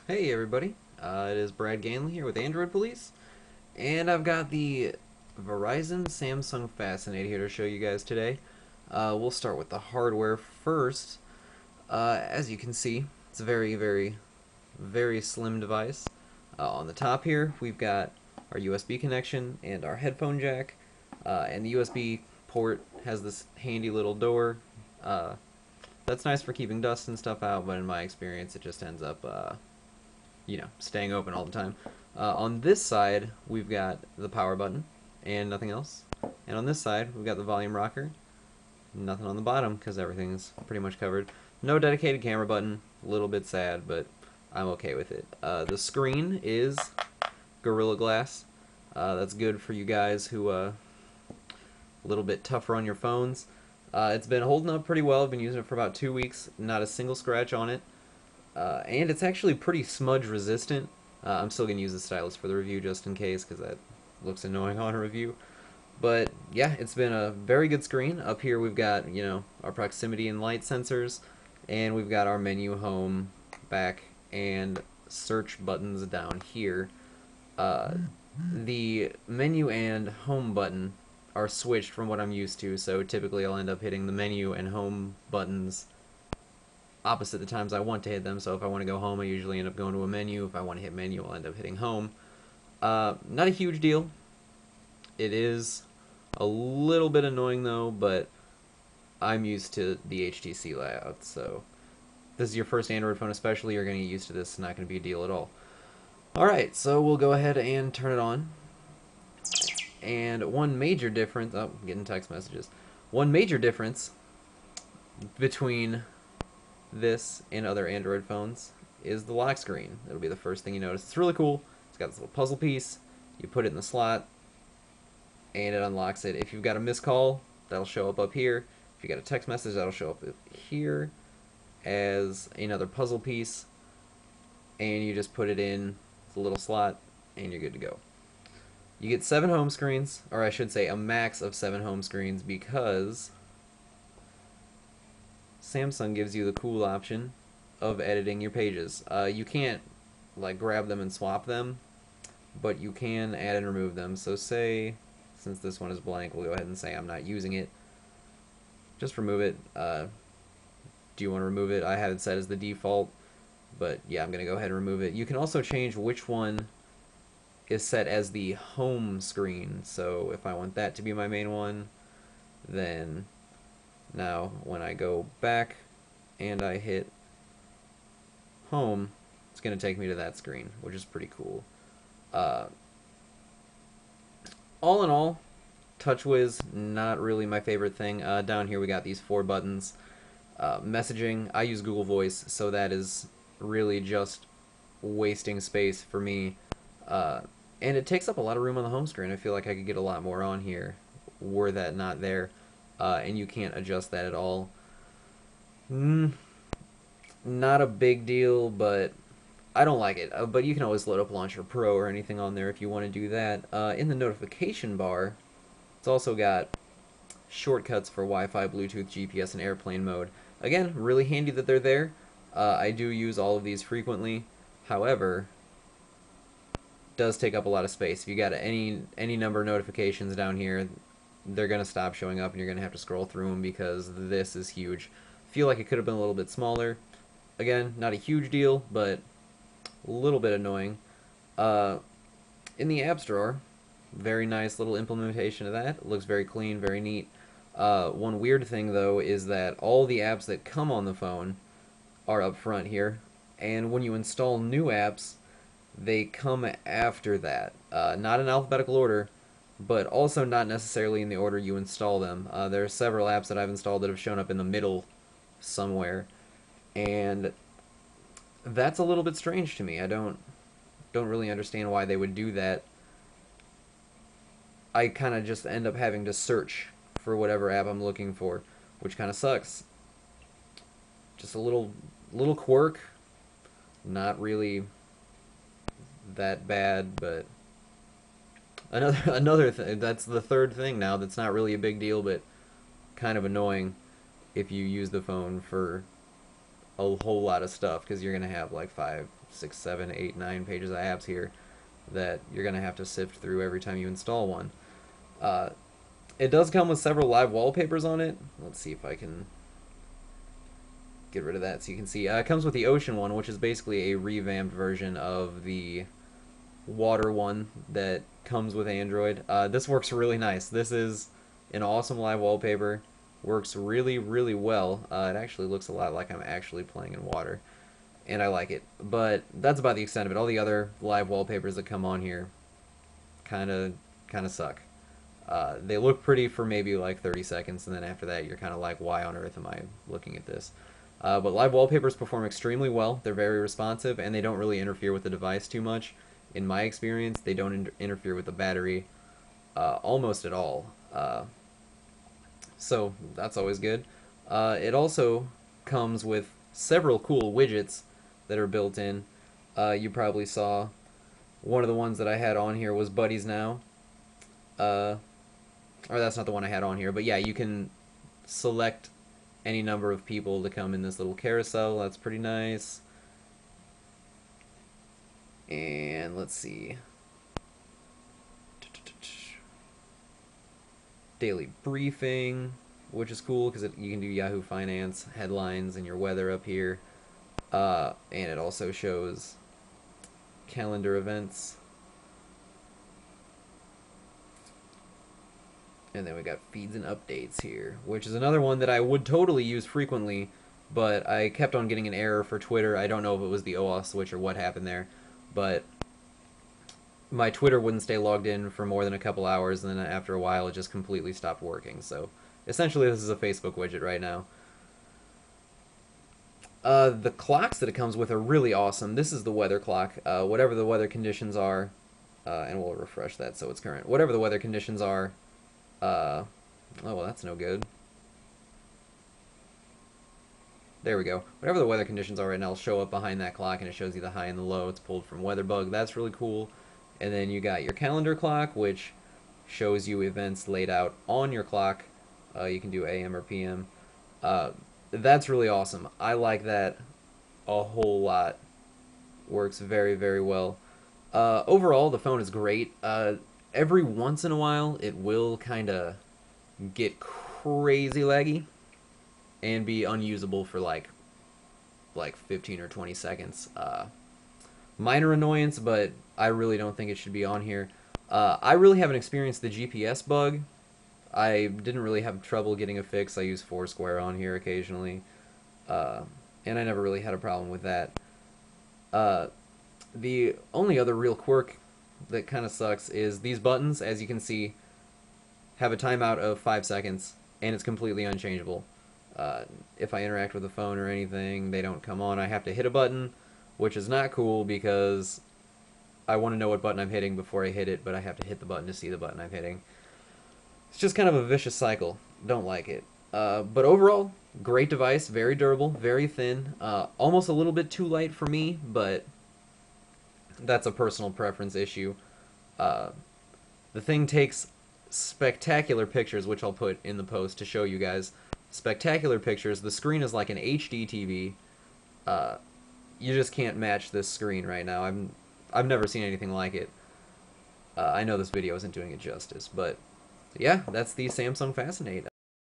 Hey everybody, it is Brad Ganley here with Android Police, and I've got the Verizon Samsung Fascinate here to show you guys today. We'll start with the hardware first. As you can see, it's a very slim device. On the top here, we've got our USB connection and our headphone jack, and the USB port has this handy little door. Uh, that's nice for keeping dust and stuff out, but in my experience, it just ends up staying open all the time. On this side, we've got the power button and nothing else. And on this side, we've got the volume rocker. Nothing on the bottom because everything's pretty much covered. No dedicated camera button. A little bit sad, but I'm okay with it. The screen is Gorilla Glass. That's good for you guys who a little bit tougher on your phones. It's been holding up pretty well. I've been using it for about 2 weeks. Not a single scratch on it. And it's actually pretty smudge resistant. I'm still going to use the stylus for the review just in case because that looks annoying on a review. But yeah, it's been a very good screen. Up here we've got, our proximity and light sensors, and we've got our menu, home, back, and search buttons down here. The menu and home button are switched from what I'm used to, so typically I'll end up hitting the menu and home buttons opposite the times I want to hit them. So if I want to go home, I usually end up going to a menu. If I want to hit menu, I'll end up hitting home. Not a huge deal. It is a little bit annoying though, but I'm used to the HTC layout. So if this is your first Android phone especially, you're going to get used to this. It's not going to be a deal at all. Alright, so we'll go ahead and turn it on. And one major difference, oh, I'm getting text messages. One major difference between this and other Android phones is the lock screen. It'll be the first thing you notice. It's really cool. It's got this little puzzle piece. You put it in the slot, and it unlocks it. If you've got a missed call, that'll show up here. If you got a text message, that'll show up here as another puzzle piece, and you just put it in the little slot, and you're good to go. You get 7 home screens, or I should say a max of 7 home screens, because Samsung gives you the cool option of editing your pages. You can't like grab them and swap them, but you can add and remove them. So say, since this one is blank, we'll go ahead and say I'm not using it. Just remove it. Do you want to remove it? I have it set as the default, but yeah, I'm going to go ahead and remove it. You can also change which one is set as the home screen. So if I want that to be my main one, then now when I go back and I hit home, it's going to take me to that screen, which is pretty cool. Uh, all in all, TouchWiz, not really my favorite thing. Down here we got these 4 buttons. Messaging, I use Google Voice, so that is really just wasting space for me. And it takes up a lot of room on the home screen. I feel like I could get a lot more on here were that not there. And you can't adjust that at all. Not a big deal, but I don't like it. But you can always load up Launcher Pro or anything on there if you want to do that. In the notification bar, it's also got shortcuts for Wi-Fi, Bluetooth, GPS, and airplane mode. Again, really handy that they're there. I do use all of these frequently. However, does take up a lot of space. If you got any number of notifications down here, they're gonna stop showing up, and you're gonna have to scroll through them because this is huge. Feel like it could have been a little bit smaller. Again, not a huge deal, but a little bit annoying. In the apps drawer, very nice little implementation of that. It looks very clean, very neat. One weird thing though is that all the apps that come on the phone are up front here, and when you install new apps, they come after that. Not in alphabetical order, but also not necessarily in the order you install them. There are several apps that I've installed that have shown up in the middle somewhere, and that's a little bit strange to me. I don't really understand why they would do that. I kind of just end up having to search for whatever app I'm looking for, which kind of sucks. Just a little quirk, not really that bad, but another thing. That's the third thing now. That's not really a big deal, but kind of annoying if you use the phone for a whole lot of stuff because you're gonna have like 5, 6, 7, 8, 9 pages of apps here that you're gonna have to sift through every time you install one. Uh, it does come with several live wallpapers on it. Let's see if I can get rid of that so you can see. It comes with the ocean one, which is basically a revamped version of the water one that comes with Android. This works really nice. This is an awesome live wallpaper. Works really, really well. It actually looks a lot like I'm actually playing in water, and I like it. But that's about the extent of it. All the other live wallpapers that come on here kind of suck. They look pretty for maybe like 30 seconds, and then after that, you're kind of like, why on earth am I looking at this? But live wallpapers perform extremely well. They're very responsive, and they don't really interfere with the device too much. In my experience, they don't interfere with the battery almost at all. So that's always good. It also comes with several cool widgets that are built in. You probably saw one of the ones that I had on here was Buddies Now. Or that's not the one I had on here, but yeah, you can select any number of people to come in this little carousel. That's pretty nice. And let's see. Daily briefing, which is cool because you can do Yahoo Finance headlines and your weather up here. And it also shows calendar events. And then we got feeds and updates here, which is another one that I would totally use frequently, but I kept on getting an error for Twitter. I don't know if it was the OAuth switch or what happened there, but my Twitter wouldn't stay logged in for more than a couple hours, and then after a while it just completely stopped working. So essentially this is a Facebook widget right now. The clocks that it comes with are really awesome. This is the weather clock. Whatever the weather conditions are, and we'll refresh that so it's current. Whatever the weather conditions are, oh, well, that's no good. There we go. Whatever the weather conditions are right now, it'll show up behind that clock, and it shows you the high and the low. It's pulled from WeatherBug. That's really cool. And then you got your calendar clock, which shows you events laid out on your clock. You can do AM or PM. That's really awesome. I like that a whole lot. Works very, very well. Overall, the phone is great. Every once in a while, it will kind of get crazy laggy and be unusable for like 15 or 20 seconds. Minor annoyance, but I really don't think it should be on here. I really haven't experienced the GPS bug. I didn't really have trouble getting a fix. I use Foursquare on here occasionally, and I never really had a problem with that. The only other real quirk that kind of sucks is these buttons, as you can see, have a timeout of 5 seconds, and it's completely unchangeable. If I interact with the phone or anything, they don't come on. I have to hit a button, which is not cool because I want to know what button I'm hitting before I hit it, but I have to hit the button to see the button I'm hitting. It's just kind of a vicious cycle. Don't like it. But overall, great device, very durable, very thin, almost a little bit too light for me, but that's a personal preference issue. The thing takes spectacular pictures, which I'll put in the post to show you guys. Spectacular pictures. The screen is like an HD TV. You just can't match this screen right now. I've never seen anything like it. I know this video isn't doing it justice, but yeah, that's the Samsung Fascinate.